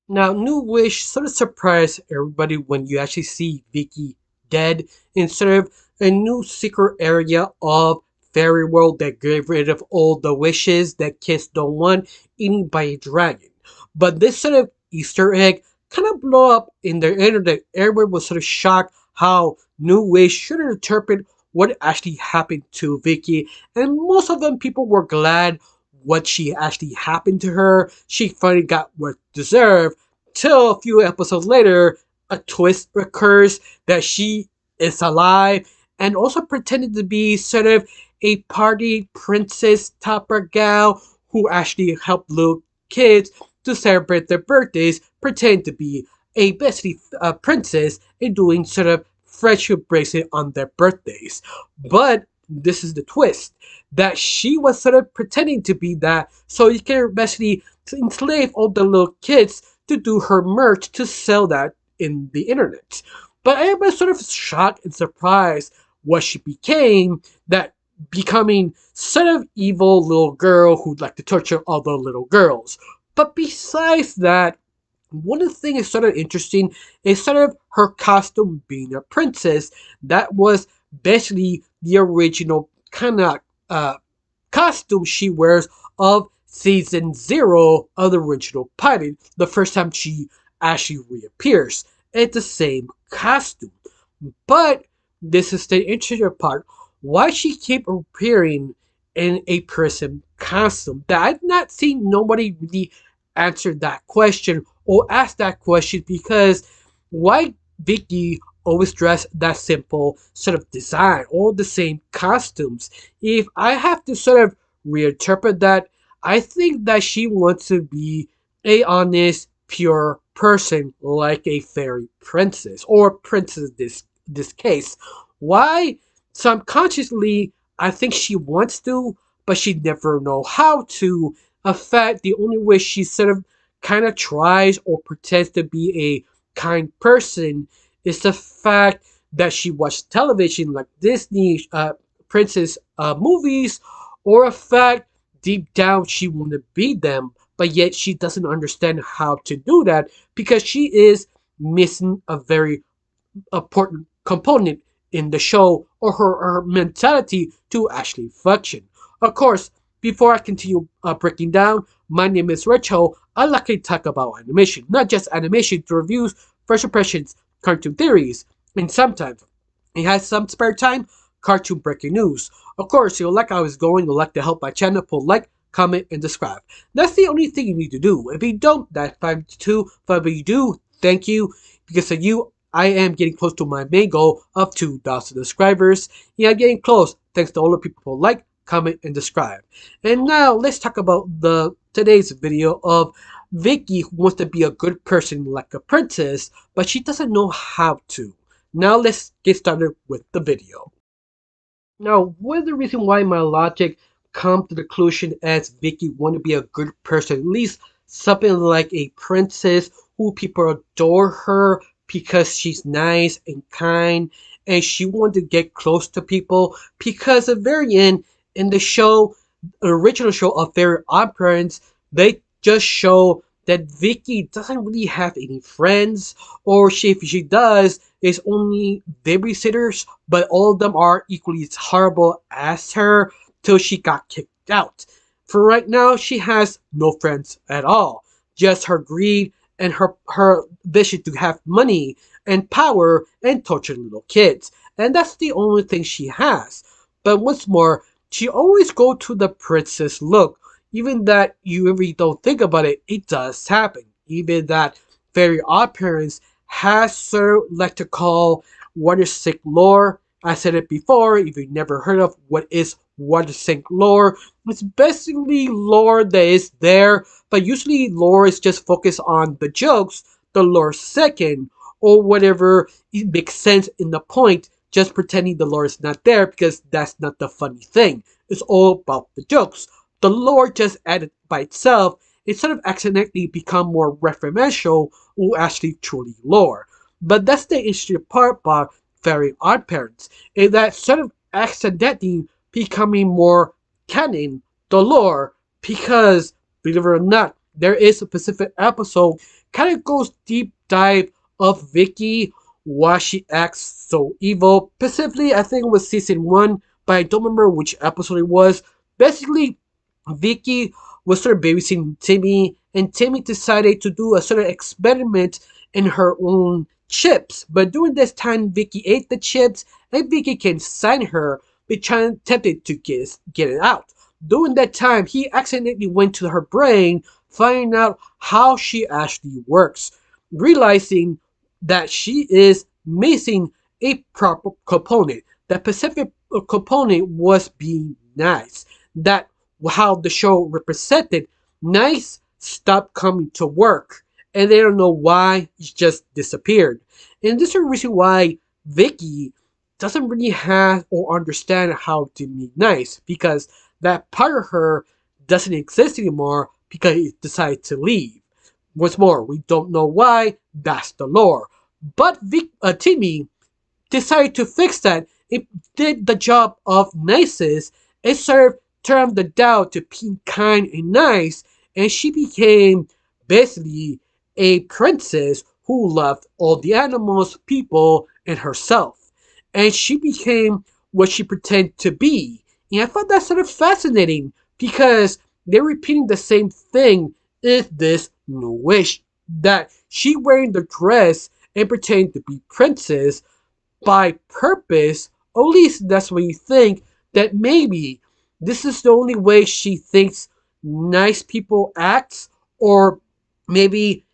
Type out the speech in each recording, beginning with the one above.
Now, New Wish sort of surprised everybody when you actually see Vicky dead in sort of a new secret area of fairy world that gave rid of all the wishes that kids don't want, eaten by a dragon. But this sort of Easter egg kind of blew up in the internet. Everyone was sort of shocked how New Wish should interpret what actually happened to Vicky, and most of them people were glad what she actually happened to her. She finally got what deserved. Till a few episodes later, a twist occurs that she is alive and also pretended to be sort of a party princess topper gal who actually helped little kids to celebrate their birthdays, pretend to be a basically princess and doing sort of friendship bracelet on their birthdays. But this is the twist that she was sort of pretending to be that so you can basically enslave all the little kids to do her merch to sell that in the internet. But everybody's sort of shocked and surprised what she became, that becoming sort of evil little girl who'd like to torture other little girls. But besides that, one of the things is sort of interesting is sort of her costume being a princess. That was basically the original kind of costume she wears of season 0 of the original pilot, the first time she actually reappears. It's the same costume. But this is the interesting part. Why she keep appearing in a prison costume? That I've not seen nobody really answer that question or ask that question, because why Vicky always dress that simple sort of design, all the same costumes? If I have to sort of reinterpret that, I think that she wants to be a honest, pure person like a fairy princess or princess this case. Why? Subconsciously, I think she wants to, but she never know how to. In fact, the only way she sort of kind of tries or pretends to be a kind person is the fact that she watched television like Disney princess movies, or a fact deep down she want to be them, but yet she doesn't understand how to do that because she is missing a very important component in the show, or her mentality to actually function. Of course, before I continue breaking down, my name is Richo. I like to talk about animation, not just animation, to reviews, first impressions, cartoon theories, and sometimes, it has some spare time, cartoon breaking news. Of course, if you like how it's going, you'd like to help my channel, pull like, comment, and subscribe. That's the only thing you need to do. If you don't, that's fine too. But if you do, thank you. Because of you, I am getting close to my main goal of 2,000 subscribers. Yeah, I'm getting close, thanks to all the people who like, comment, and subscribe. And now, let's talk about today's video of Vicky, who wants to be a good person like a princess, but she doesn't know how to. Now let's get started with the video. Now, what is the reason why my logic comes to the conclusion as Vicky want to be a good person, at least something like a princess who people adore her because she's nice and kind, and she wanted to get close to people because at the very end in the show, the original show of Fairy Odd Parents, they just show that Vicky doesn't really have any friends, or if she does, it's only babysitters, but all of them are equally as horrible as her till she got kicked out. For right now, she has no friends at all, just her greed and her vision to have money and power and torture little kids. And that's the only thing she has. But what's more, she always go to the princess look. Even that you really don't think about it, it does happen. Even that Very Odd Parents has sort of like to call water sink lore. I said it before, if you've never heard of what is water sink lore, it's basically lore that is there, but usually lore is just focused on the jokes, the lore second, or whatever it makes sense in the point, just pretending the lore is not there because that's not the funny thing. It's all about the jokes. The lore just added by itself, it sort of accidentally become more referential or actually truly lore. But that's the interesting part about Very Odd Parents, is that sort of accidentally becoming more canon, the lore, because, believe it or not, there is a specific episode kind of goes deep dive of Vicky, why she acts so evil. Specifically, I think it was season 1, but I don't remember which episode it was. Basically, Vicky was sort of babysitting Timmy, and Timmy decided to do a sort of experiment in her own chips. But during this time, Vicky ate the chips, and Vicky can sign her, but trying tempted to get it out. During that time, he accidentally went to her brain, finding out how she actually works, realizing that she is missing a proper component. That specific component was being nice. That how the show represented nice stopped coming to work, and they don't know why it just disappeared. And this is the reason why Vicky doesn't really have or understand how to be nice, because that part of her doesn't exist anymore because it decided to leave. Once more, we don't know why. That's the lore. But Timmy decided to fix that. It did the job of nicest. It served turned the Dow to being kind and nice, and she became basically a princess who loved all the animals, people, and herself. And she became what she pretended to be. And I found that sort of fascinating because they're repeating the same thing in this new wish. That she wearing the dress and pretending to be princess by purpose, or at least that's what you think, that maybe this is the only way she thinks nice people act, or maybe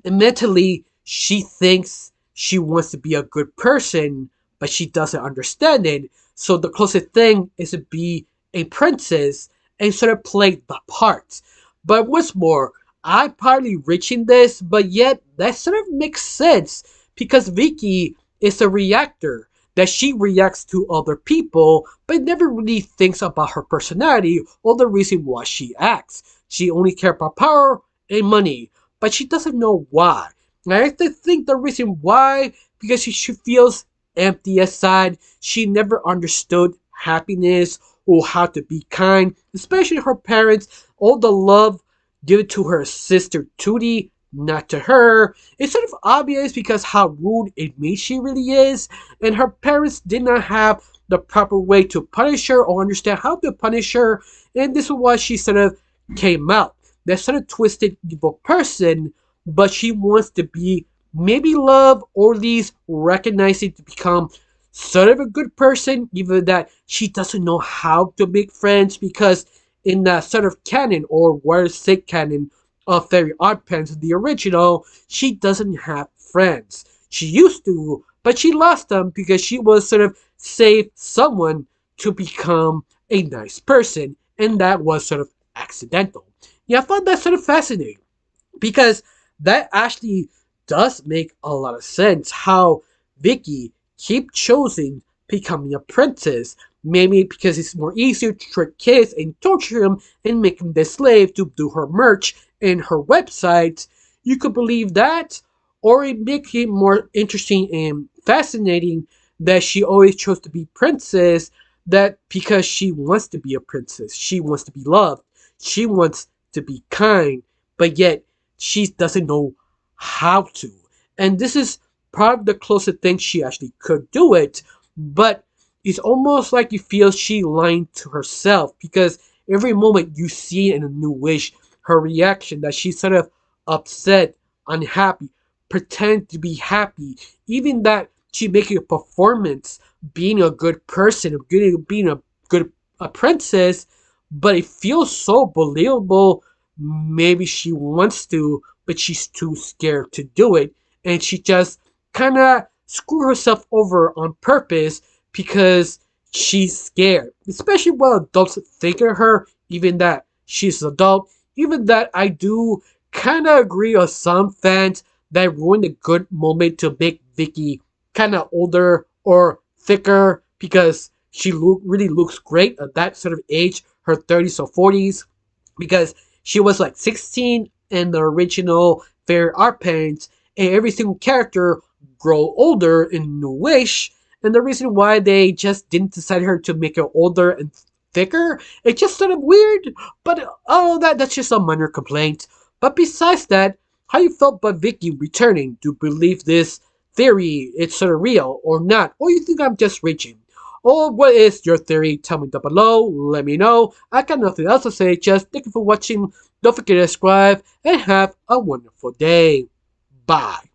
mentally she thinks she wants to be a good person, but she doesn't understand it. So the closest thing is to be a princess and sort of play the part. But what's more, I'm partly reaching this, but yet that sort of makes sense because Vicky is a reactor, that she reacts to other people but never really thinks about her personality or the reason why she acts. She only cares about power and money, but she doesn't know why. And I think the reason why, because she feels empty inside. She never understood happiness or how to be kind, especially her parents. All the love given to her sister Tootie, not to her. It's sort of obvious because how rude and mean she really is, and her parents did not have the proper way to punish her or understand how to punish her, and this is why she sort of came out. That sort of twisted evil person, but she wants to be maybe love or at least recognizing to become sort of a good person, even that she doesn't know how to make friends because in the sort of canon or word sick canon of Fairy Odd Pants, the original, she doesn't have friends. She used to, but she lost them because she was sort of saved someone to become a nice person, and that was sort of accidental. Yeah, I found that sort of fascinating because that actually does make a lot of sense how Vicky keep choosing becoming a princess. Maybe because it's more easier to trick kids and torture them and make them their slave to do her merch and her website. You could believe that, or it make it more interesting and fascinating that she always chose to be princess. That because she wants to be a princess, she wants to be loved, she wants to be kind, but yet she doesn't know how to. And this is probably the closest thing she actually could do it, but it's almost like you feel she lying to herself because every moment you see in a new wish, her reaction that she's sort of upset, unhappy, pretend to be happy, even that she making a performance, being a good person, being a good a princess, but it feels so believable. Maybe she wants to, but she's too scared to do it, and she just kind of screw herself over on purpose because she's scared. Especially when adults think of her, even that she's an adult, even that I do kind of agree with some fans that ruined a good moment to make Vicky kind of older or thicker because she really looks great at that sort of age, her 30s or 40s, because she was like 16 in the original Fairy Art Paints, and every single character grow older in New Wish, and the reason why they just didn't decide her to make her older and thicker, it's just sort of weird, but oh, that's just a minor complaint. But besides that, how you felt about Vicky returning? Do you believe this theory it's sort of real or not? Or you think I'm just reaching? Or what is your theory? Tell me down below. Let me know. I got nothing else to say. Just thank you for watching. Don't forget to subscribe and have a wonderful day. Bye.